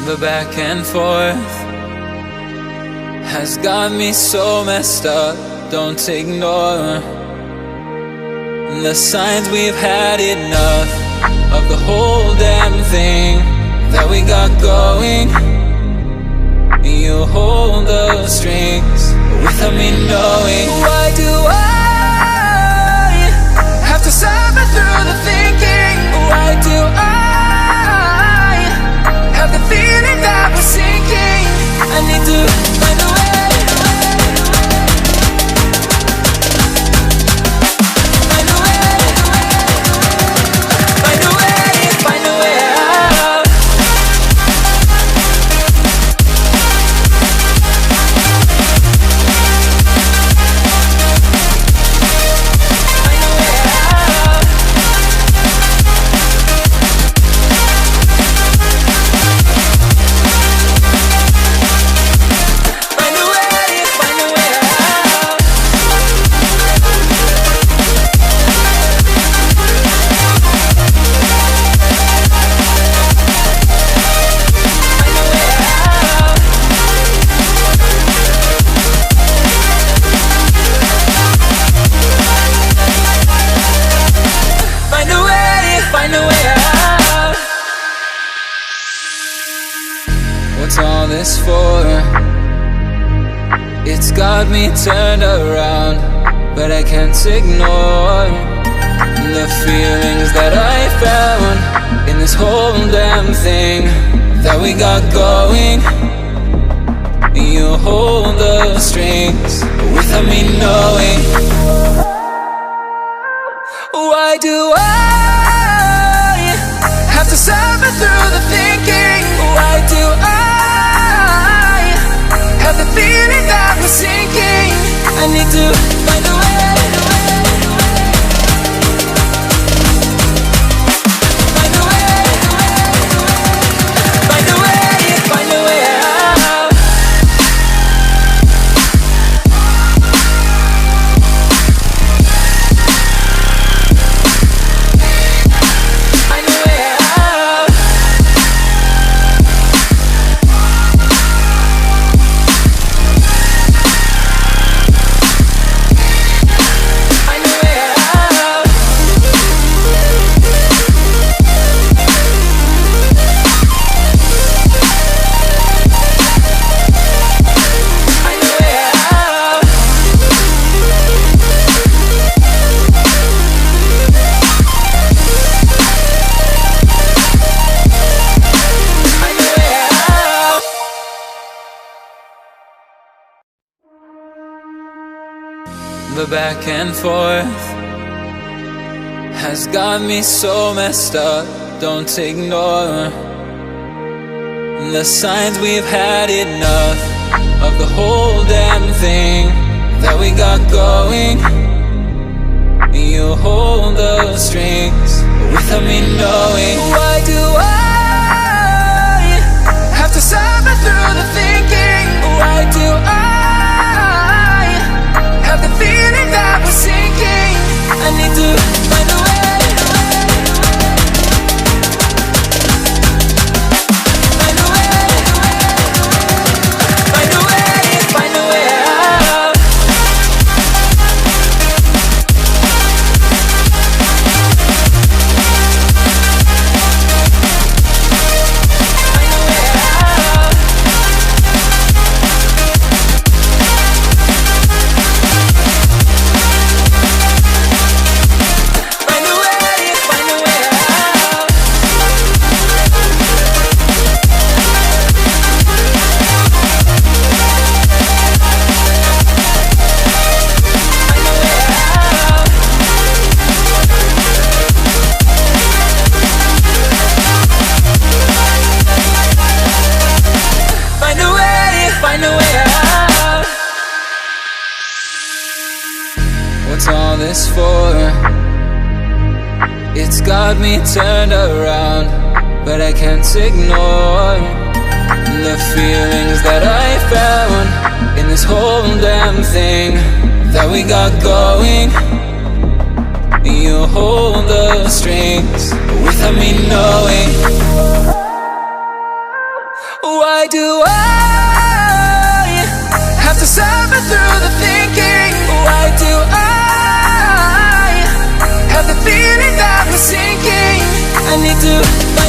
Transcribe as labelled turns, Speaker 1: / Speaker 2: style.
Speaker 1: The back and forth has got me so messed up. Don't ignore the signs. We've had enough of the whole damn thing that we got going. You hold the strings without me knowing. Why do I have to suffer through the thinking? Why do I have the feeling that we're sinking? I need to find a way. Find a way. Find a way. Find a way out. Find a way out. Find a way. Find a way out. Find a way out. Find a way. Find a way out. What's all this for? It's got me turned around, but I can't ignore the feelings that I found in this whole damn thing that we got going. You hold the strings without me knowing. Why do I have to suffer through the thinking? Why do I have the feeling that we're sinking? I need to find a way. Find a way. Find a way. Find a way out. Find a way out. Find a way out. Find a way out. Find a way out. The back and forth has got me so messed up. Don't ignore the signs. We've had enough of the whole damn thing that we got going. You hold the strings without me knowing. Why do I have to suffer through the thinking? Why do I have the feeling that we're sinking? I need to find a way. Find a way. Find a way. Find a way out. Find a way out. Find a way. Find a way out. Find a way out. Find a way. Find a way out. What's all this for? It's got me turned around, but I can't ignore the feelings that I found in this whole damn thing that we got going. You hold the strings without me knowing. need to